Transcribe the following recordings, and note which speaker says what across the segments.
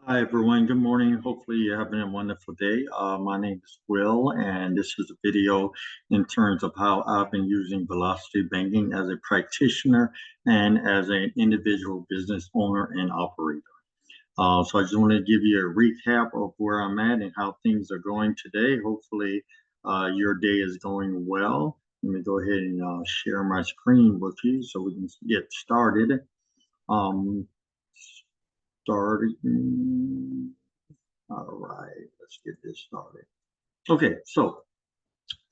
Speaker 1: Hi, everyone. Good morning. Hopefully, you're having a wonderful day. My name is Will, and this is a video in terms of how I've been using velocity banking as a practitioner and as an individual business owner and operator. So I just want to give you a recap of where I'm at and how things are going today. Hopefully, your day is going well. Let me go ahead and share my screen with you so we can get started. Um, starting. All right, let's get this started. Okay, so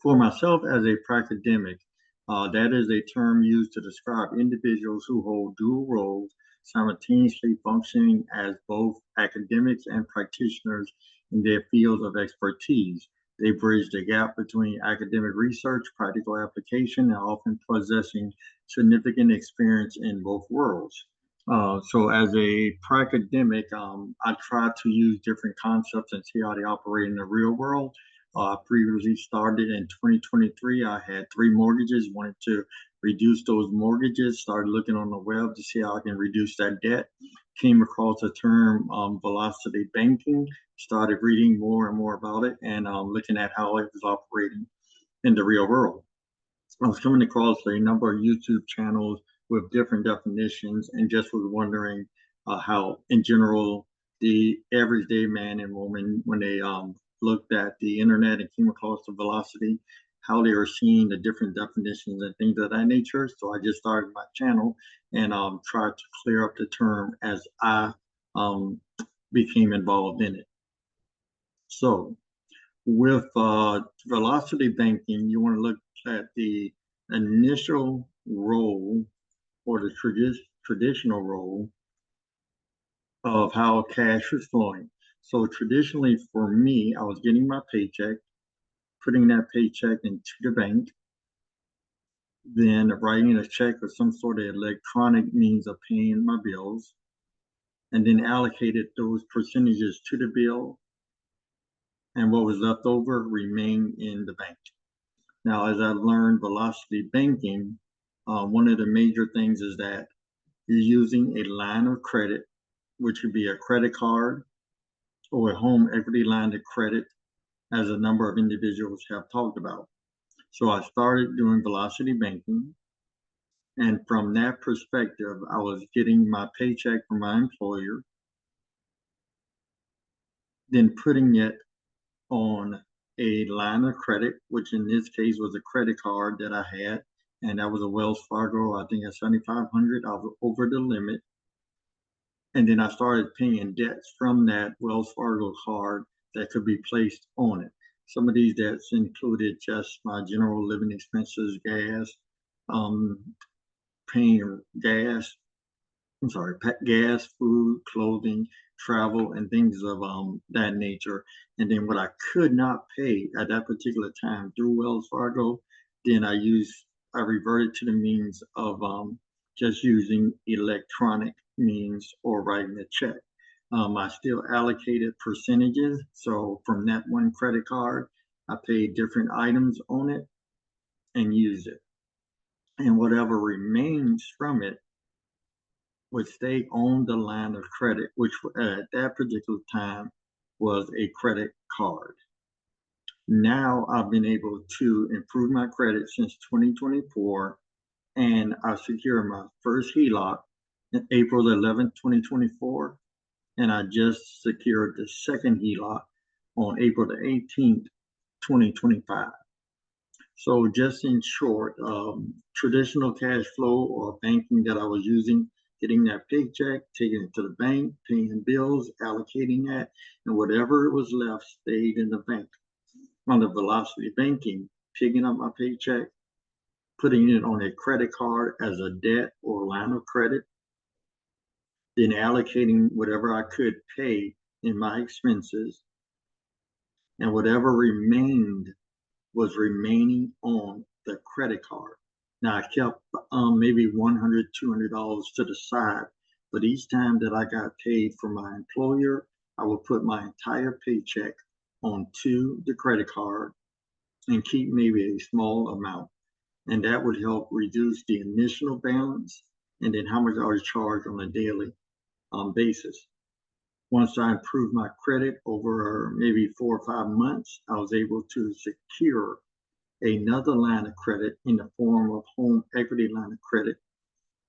Speaker 1: for myself as a pracademic, that is a term used to describe individuals who hold dual roles, simultaneously functioning as both academics and practitioners in their fields of expertise. They bridge the gap between academic research, practical application, and often possessing significant experience in both worlds. So as a pracademic, I try to use different concepts and see how they operate in the real world. Previously started in 2023. I had 3 mortgages, wanted to reduce those mortgages, started looking on the web to see how I can reduce that debt. Came across the term velocity banking, started reading more and more about it and looking at how it was operating in the real world. I was coming across a number of YouTube channels with different definitions and just was wondering how, in general, the everyday man and woman, when they looked at the internet and came across the velocity, how they were seeing the different definitions and things of that nature. So I just started my channel and tried to clear up the term as I um, became involved in it. So with velocity banking, you want to look at the initial role or the traditional role of how cash was flowing. So traditionally for me, I was getting my paycheck, putting that paycheck into the bank, then writing a check or some sort of electronic means of paying my bills, and then allocated those percentages to the bill, and what was left over remained in the bank. Now, as I've learned velocity banking, one of the major things is that you're using a line of credit, which could be a credit card or a home equity line of credit, as a number of individuals have talked about. So I started doing velocity banking. And from that perspective, I was getting my paycheck from my employer, then putting it on a line of credit, which in this case was a credit card that I had, and that was a Wells Fargo. I think at 7,500, I was over the limit. And then I started paying debts from that Wells Fargo card that could be placed on it. Some of these debts included just my general living expenses, gas, paying gas, gas, food, clothing, travel, and things of that nature. And then what I could not pay at that particular time through Wells Fargo, then I reverted to the means of just using electronic means or writing a check. I still allocated percentages. So from that one credit card, I paid different items on it and used it. And whatever remains from it would stay on the line of credit, which at that particular time was a credit card. Now I've been able to improve my credit since 2024, and I secured my first HELOC on April 11th, 2024, and I just secured the second HELOC on April the 18th, 2025. So just in short, traditional cash flow or banking that I was using, getting that paycheck, taking it to the bank, paying bills, allocating that, and whatever was left stayed in the bank. On the velocity banking, picking up my paycheck, putting it on a credit card as a debt or line of credit, then allocating whatever I could pay in my expenses, and whatever remained was remaining on the credit card. Now I kept maybe $100, $200 to the side, but each time that I got paid from my employer, I would put my entire paycheck onto the credit card and keep maybe a small amount. And that would help reduce the initial balance and then how much I was charged on a daily basis. Once I improved my credit over maybe 4 or 5 months, I was able to secure another line of credit in the form of home equity line of credit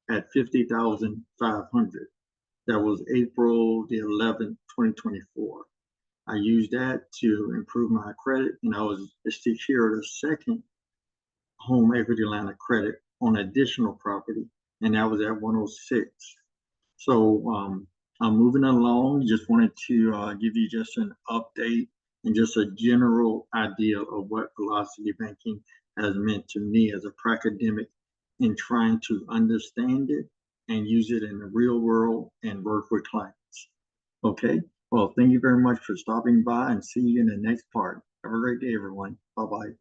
Speaker 1: at $50,500. That was April the 11th, 2024. I used that to improve my credit, and I was secured a second home equity line of credit on additional property, and that was at 106. So I'm moving along. Just wanted to give you just an update and just a general idea of what velocity banking has meant to me as a pracademic in trying to understand it and use it in the real world and work with clients. Okay, well, thank you very much for stopping by, and see you in the next part. Have a great day, everyone. Bye-bye.